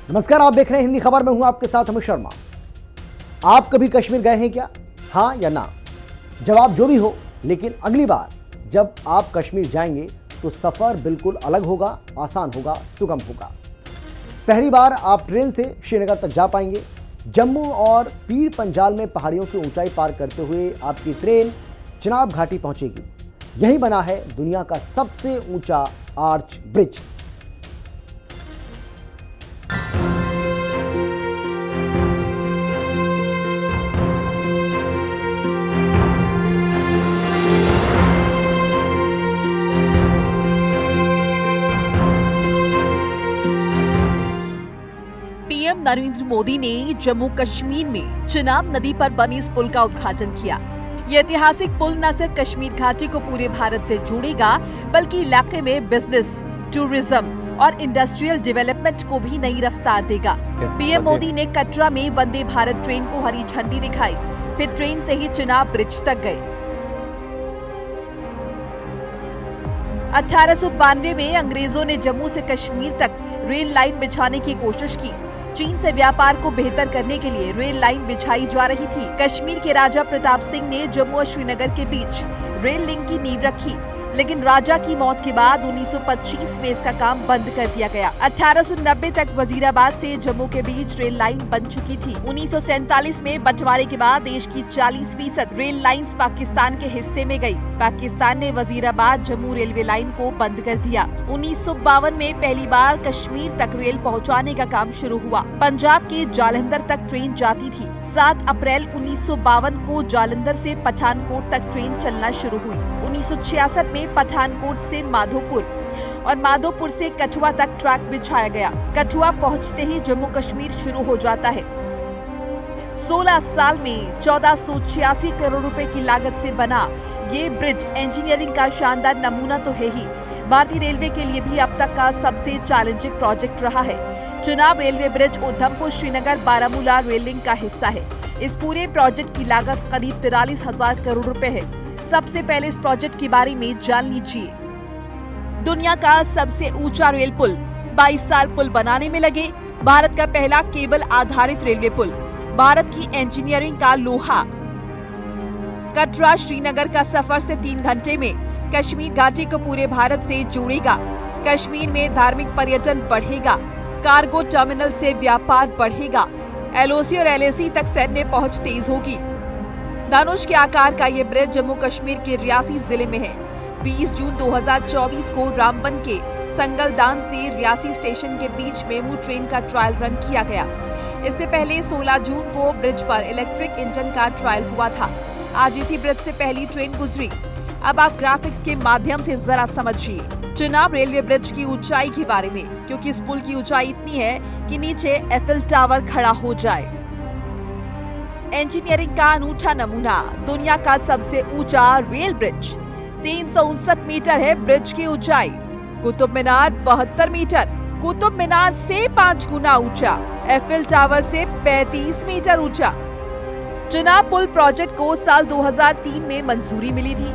नमस्कार, आप देख रहे हैं हिंदी खबर में। हूं आपके साथ अमित शर्मा। आप कभी कश्मीर गए हैं क्या? हां या ना? जवाब जो भी हो, लेकिन अगली बार जब आप कश्मीर जाएंगे तो सफर बिल्कुल अलग होगा, आसान होगा, सुगम होगा। पहली बार आप ट्रेन से श्रीनगर तक जा पाएंगे। जम्मू और पीर पंजाल में पहाड़ियों की ऊंचाई पार करते हुए आपकी ट्रेन चिनाब घाटी पहुंचेगी। यही बना है दुनिया का सबसे ऊंचा arch bridge. PM Narendra Modi ने जम्मू कश्मीर में चिनाब नदी पर बने इस पुल का उद्घाटन किया। ये ऐतिहासिक पुल न सिर्फ कश्मीर घाटी को पूरे भारत से जोड़ेगा, बल्कि इलाके में बिजनेस, टूरिज्म और इंडस्ट्रियल डेवलपमेंट को भी नई रफ्तार देगा। पीएम मोदी ने कटरा में वंदे भारत ट्रेन को हरी झंडी दिखाई, फिर ट्रेन से ही चिनाब ब्रिज तक गए। 1892 में अंग्रेजों ने जम्मू से कश्मीर तक रेल लाइन बिछाने की कोशिश की। चीन से व्यापार को बेहतर करने के लिए रेल लाइन बिछाई जा रही थी। कश्मीर के राजा प्रताप सिंह ने जम्मू और श्रीनगर के बीच रेल लिंक की नींव रखी, लेकिन राजा की मौत के बाद 1925 में इसका काम बंद कर दिया गया। 1890 तक वजीराबाद से जम्मू के बीच रेल लाइन बन चुकी थी। 1947 में बंटवारे के बाद देश की 40% रेल लाइंस पाकिस्तान के हिस्से में गई। पाकिस्तान ने वजीराबाद जम्मू रेलवे लाइन को बंद कर दिया। 1952 में पहली बार कश्मीर तक रेल पहुंचाने का काम शुरू हुआ। पंजाब के जालंधर तक ट्रेन जाती थी। 7 अप्रैल 1952 को जालंधर से पठानकोट तक ट्रेन चलना शुरू हुई। 1966 में पठानकोट से माधोपुर और माधोपुर से कठुआ तक ट्रैक बिछाया गया। कठुआ पहुंचते ही जम्मू कश्मीर शुरू हो जाता है। 16 साल में 1486 करोड़ रुपए की लागत से बना ये ब्रिज इंजीनियरिंग का शानदार नमूना तो है ही, भारतीय रेलवे के लिए भी अब तक का सबसे चैलेंजिंग प्रोजेक्ट रहा है। Chenab railway bridge Udhampur Srinagar Baramulla rail link का हिस्सा है। इस पूरे प्रोजेक्ट की लागत करीब 43,000 करोड़ रुपए है। सबसे पहले इस प्रोजेक्ट के बारे में जान लीजिए। दुनिया का सबसे ऊंचा रेल पुल, 22 साल पुल बनाने में लगे। भारत का पहला केबल आधारित रेलवे पुल, भारत की इंजीनियरिंग का लोहा। कटरा श्रीनगर का सफर सिर्फ 3 घंटे में कश्मीर घाटी को पूरे भारत से जोड़ेगा। कश्मीर में धार्मिक पर्यटन बढ़ेगा। कार्गो टर्मिनल से व्यापार बढ़ेगा। एलओसी और एलएसी तक सैन्य पहुंच तेज होगी। धनुष के आकार का ये ब्रिज जम्मू कश्मीर के रियासी जिले में है। 20 जून 2024 को रामबन के संगलदान से रियासी स्टेशन के बीच मेमू ट्रेन का ट्रायल रन किया गया। इससे पहले 16 जून को ब्रिज पर इलेक्ट्रिक इंजन का ट्रायल हुआ था। आज इसी ब्रिज से पहली ट्रेन गुजरी। अब आप ग्राफिक्स के माध्यम से जरा समझिए चिनाब रेलवे ब्रिज की ऊंचाई के बारे में, क्योंकि इस पुल की ऊंचाई इतनी है कि नीचे एफिल टावर खड़ा हो जाए। इंजीनियरिंग का अनूठा नमूना, दुनिया का सबसे ऊंचा रेल ब्रिज। 359 मीटर है ब्रिज की ऊंचाई। कुतुब मीनार 72 मीटर, कुतुब मीनार से 5 गुना ऊंचा, एफिल टावर से 35 मीटर ऊंचा। चिनाब पुल प्रोजेक्ट को साल 2003 में मंजूरी मिली थी।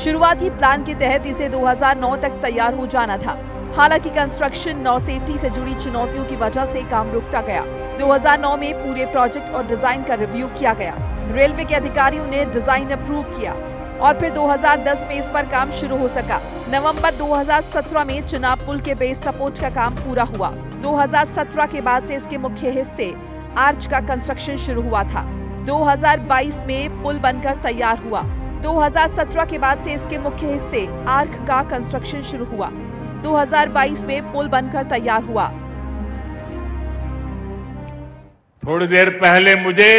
शुरुआती प्लान के तहत इसे 2009 तक तैयार हो जाना था। हालांकि कंस्ट्रक्शन और सेफ्टी से जुड़ी चुनौतियों की वजह से काम रुकता गया। 2009 में पूरे प्रोजेक्ट और डिजाइन का रिव्यू किया गया। रेलवे के अधिकारियों ने डिजाइन अप्रूव किया और फिर 2010 में इस पर काम शुरू हो सका। नवंबर 2017 में चिनाब पुल के बेस सपोर्ट का काम पूरा हुआ। 2017 के बाद से इसके मुख्य हिस्से आर्च का कंस्ट्रक्शन शुरू हुआ था। 2022 में पुल बनकर तैयार हुआ। 2017 के बाद से इसके मुख्य हिस्से आर्क का कंस्ट्रक्शन शुरू हुआ। 2022 में पुल बनकर तैयार हुआ। थोड़ी देर पहले मुझे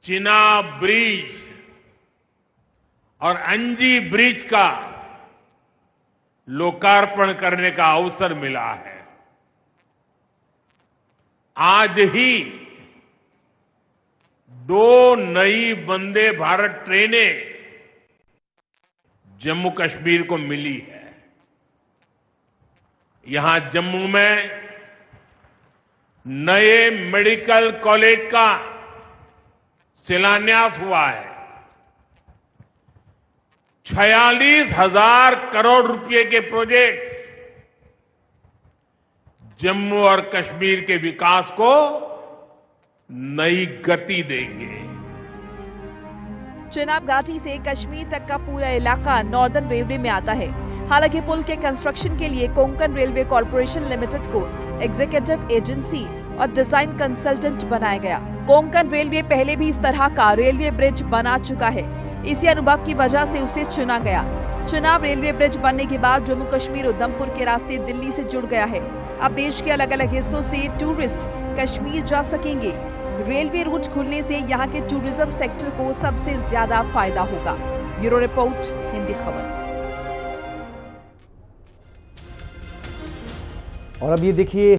चिनाब ब्रिज और अंजी ब्रिज का लोकार्पण करने का अवसर मिला है। आज ही 2 नई वंदे भारत ट्रेनें जम्मू कश्मीर को मिली है। यहां जम्मू में नए मेडिकल कॉलेज का शिलान्यास हुआ है। 46,000 करोड़ रुपए के प्रोजेक्ट्स जम्मू और कश्मीर के विकास को नई गति देंगे। चिनाब घाटी से कश्मीर तक का पूरा इलाका नॉर्दर्न रेलवे में आता है। हालांकि पुल के कंस्ट्रक्शन के लिए कोंकण रेलवे कॉर्पोरेशन लिमिटेड को एग्जीक्यूटिव एजेंसी और डिजाइन कंसल्टेंट बनाया गया। कोंकण रेलवे पहले भी इस तरह का रेलवे ब्रिज बना चुका है। इसी अनुभव की वजह से उसे चुना गया। चिनाब रेलवे ब्रिज बनने के बाद जम्मू कश्मीर उधमपुर के रास्ते दिल्ली से जुड़ गया है। अब देश के अलग अलग हिस्सों से टूरिस्ट कश्मीर जा सकेंगे। रेलवे रूट खुलने से यहाँ के टूरिज्म सेक्टर को सबसे ज्यादा फायदा होगा। ब्यूरो रिपोर्ट, हिंदी खबर। और अब ये देखिए